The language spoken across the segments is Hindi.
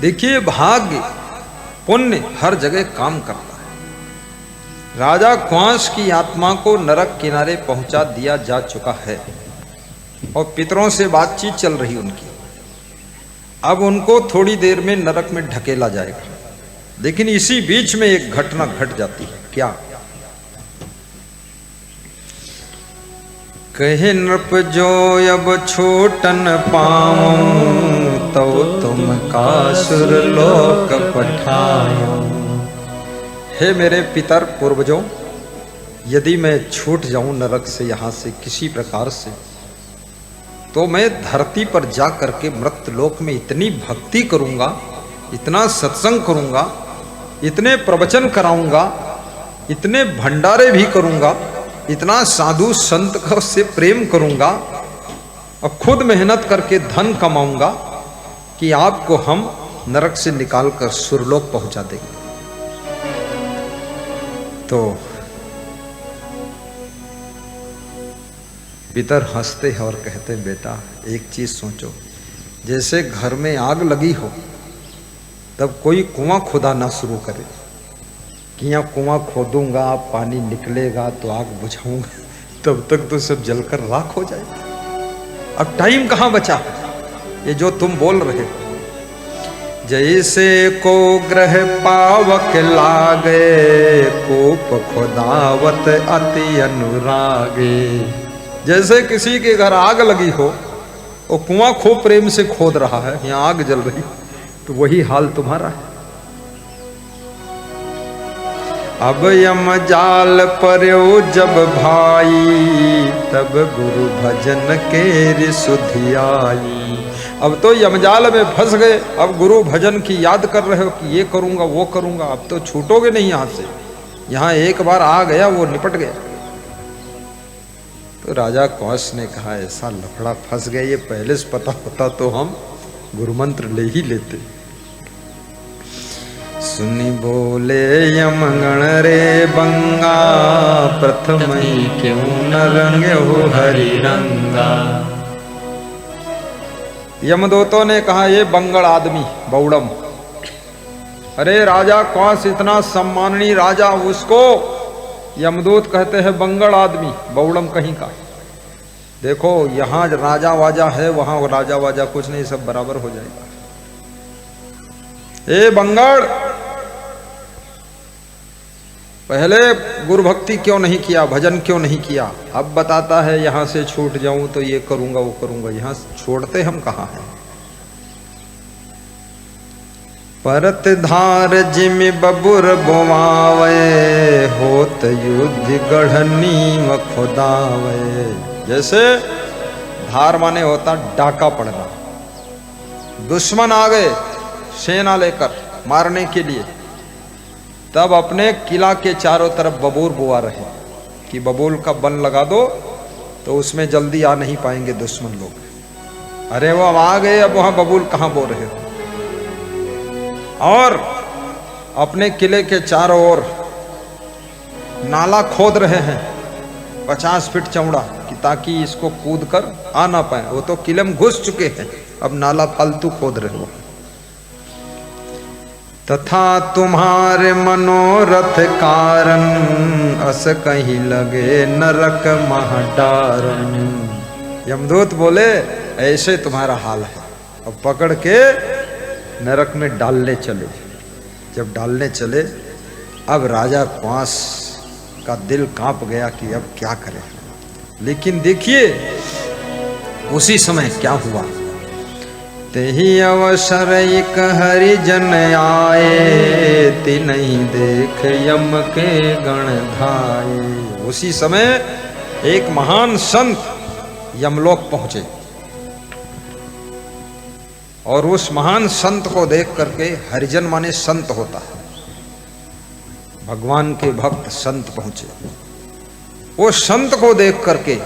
देखिए, भाग्य पुण्य हर जगह काम करता है। राजा क्वांस की आत्मा को नरक किनारे पहुंचा दिया जा चुका है और पितरों से बातचीत चल रही उनकी। अब उनको थोड़ी देर में नरक में ढकेला जाएगा, लेकिन इसी बीच में एक घटना घट जाती है। क्या? कहे नृप जो अब छोटन पाऊं, तो तुम कासुर लोक पठायो। हे मेरे पितर पूर्वजों, यदि मैं छूट जाऊं नरक से, यहां से किसी प्रकार से, तो मैं धरती पर जा करके मृत लोक में इतनी भक्ति करूंगा, इतना सत्संग करूंगा, इतने प्रवचन कराऊंगा, इतने भंडारे भी करूंगा, इतना साधु संत का से प्रेम करूंगा और खुद मेहनत करके धन कमाऊंगा कि आपको हम नरक से निकालकर सुरलोक पहुंचा देंगे। तो पितर हंसते हैं और कहते हैं, बेटा एक चीज सोचो, जैसे घर में आग लगी हो तब कोई कुआं खुदा ना शुरू करे कि यहाँ कुआं खोदूंगा, पानी निकलेगा तो आग बुझाऊंगा, तब तक तो सब जलकर राख हो जाएगा। अब टाइम कहाँ बचा? ये जो तुम बोल रहे हो, जैसे को ग्रह पावक लागे, कोप खुदावत अति अनुरागे। जैसे किसी के घर आग लगी हो और कुआं खूब प्रेम से खोद रहा है, यहाँ आग जल रही, तो वही हाल तुम्हारा है। अब यम जाल पर्यो जब भाई, तब गुरु भजन के सुधि आई। अब तो यमजाल में फंस गए, अब गुरु भजन की याद कर रहे हो कि ये करूंगा वो करूंगा, अब तो छूटोगे नहीं यहां से। यहां एक बार आ गया वो निपट गया। तो राजा कौश ने कहा, ऐसा लफड़ा फंस गया, ये पहले से पता होता तो हम गुरु मंत्र ले ही लेते। सुनी बोले यमगण रे बंगा, प्रथम ही क्यों न रंगे हो हरि रंगा। यमदूतों ने कहा, ये बंगड़ आदमी बौड़म, अरे राजा कौश इतना सम्माननीय राजा, उसको यमदूत कहते हैं बंगड़ आदमी, बौड़म कहीं का। देखो यहां राजा वाजा है, वहां राजा वाजा कुछ नहीं, सब बराबर हो जाएगा। ए बंगड़, पहले गुरु भक्ति क्यों नहीं किया, भजन क्यों नहीं किया? अब बताता है यहां से छूट जाऊं तो ये करूंगा वो करूंगा। यहां छोड़ते हम कहां हैं? परत धार जिम बबुर बोवावे, होत युद्ध गढ़नी व खुदावे। जैसे धार माने होता डाका पड़ना, दुश्मन आ गए सेना लेकर मारने के लिए, तब अपने किला के चारों तरफ बबूर बोआ रहे कि बबूल का बन लगा दो तो उसमें जल्दी आ नहीं पाएंगे दुश्मन लोग। अरे वो अब आ गए, अब वहां बबूल कहां बो रहे हो? और अपने किले के चारों ओर नाला खोद रहे हैं 50 फीट चौड़ा, कि ताकि इसको कूद कर आ ना पाए। वो तो किले में घुस चुके हैं, अब नाला फालतू खोद रहे हो। तथा तुम्हारे मनोरथ कारण, अस कहीं लगे नरक महडारन। यमदूत बोले, ऐसे तुम्हारा हाल है, अब पकड़ के नरक में डालने चले। जब डालने चले, अब राजा क्वांस का दिल कांप गया कि अब क्या करें। लेकिन देखिए उसी समय क्या हुआ। तेहि अवसर एक हरिजन आए, तिन्हि देख यम के गण धाये। उसी समय एक महान संत यमलोक पहुंचे और उस महान संत को देख करके, हरिजन माने संत होता है, भगवान के भक्त संत पहुंचे। वो संत को देख करके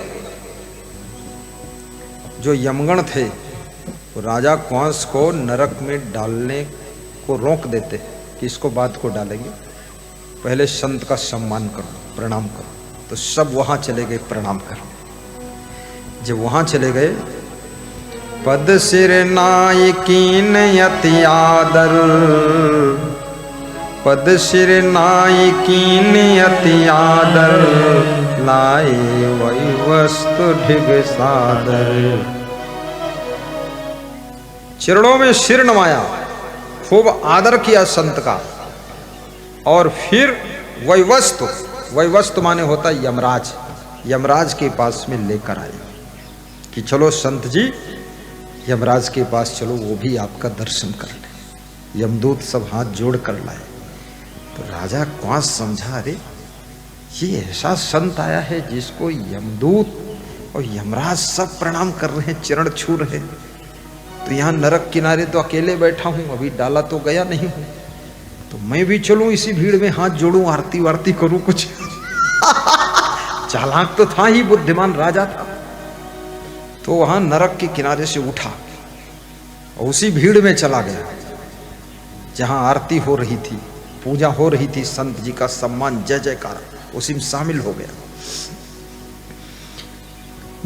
जो यमगण थे वो राजा क्वांस को नरक में डालने को रोक देते कि इसको बाद को डालेंगे, पहले संत का सम्मान करो, प्रणाम करो। तो सब वहां चले गए प्रणाम कर। जब वहां चले गए पद सिर नाई कीन अति आदर, पद सिर नाई कीन अति आदर, लाए वही वस्तु ढिग सादर। चरणों में सिर नवाया, खूब आदर किया संत का, और फिर वही वस्तु माने होता यमराज, यमराज के पास में लेकर आए कि चलो संत जी यमराज के पास चलो, वो भी आपका दर्शन कर ले। यमदूत सब हाथ जोड़ कर लाए। तो राजा कौन समझा, अरे ये ऐसा संत आया है जिसको यमदूत और यमराज सब प्रणाम कर रहे हैं, चरण छू रहे हैं, तो यहाँ नरक किनारे तो अकेले बैठा हूं, अभी डाला तो गया नहीं हूं, तो मैं भी चलूं इसी भीड़ में, हाथ जोड़ूं, आरती वारती करूं कुछ। चालाक तो था ही, बुद्धिमान राजा था। तो वहां नरक के किनारे से उठा और उसी भीड़ में चला गया जहां आरती हो रही थी, पूजा हो रही थी, संत जी का सम्मान जय जयकार, उसी में शामिल हो गया।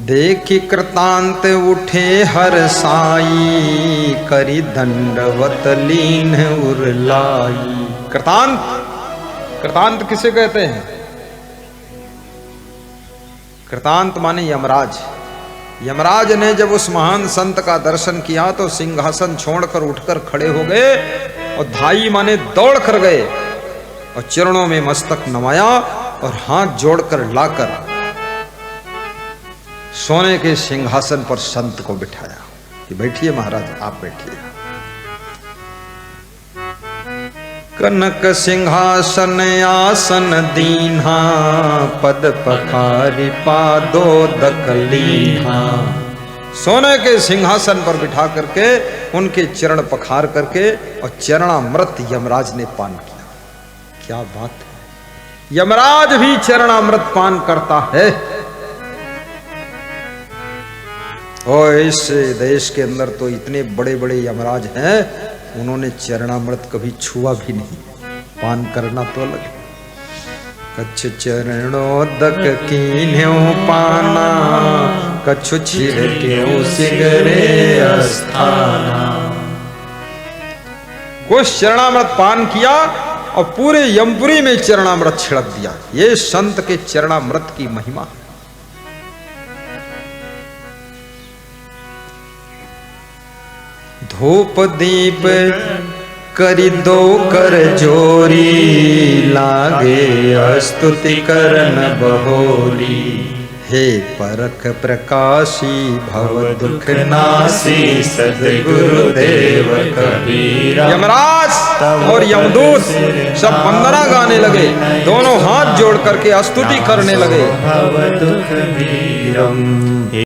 देखि कृतांत उठे हर साई, करी दंडवत लीन उरलाई। कृतांत किसे कहते हैं? कृतांत माने यमराज। यमराज ने जब उस महान संत का दर्शन किया तो सिंहासन छोड़कर उठकर खड़े हो गए और धाई माने दौड़ कर गए और चरणों में मस्तक नवाया और हाथ जोड़कर लाकर सोने के सिंहासन पर संत को बिठाया कि बैठिए महाराज, आप बैठिए। कनक सिंहासन आसन दीन्हा, पद पखारी पादोदक लीन्हा। सोने के सिंहासन पर बिठा करके उनके चरण पखार करके और चरणामृत यमराज ने पान किया। क्या बात है, यमराज भी चरणामृत पान करता है। और इस देश के अंदर तो इतने बड़े बड़े यमराज हैं, उन्होंने चरणामृत कभी छुआ भी नहीं, पान करना तो अलग। कच्छ चरणोदक कीन्ह्यो पाना, कच्छु छिड़क्यो सिगरे अस्थाना। कुछ चरणामृत पान किया और पूरे यमपुरी में चरणामृत छिड़क दिया। ये संत के चरणामृत की महिमा। धूप दीप करी दो कर जोरी, लागे स्तुति करन बहोरी। हे परख प्रकाशी भव दुख नासी, सद्गुरुदेव कबीरा। यमराज और यमदूत सब वंदना गाने लगे, दोनों हाथ जोड़ करके स्तुति करने लगे। भव दुख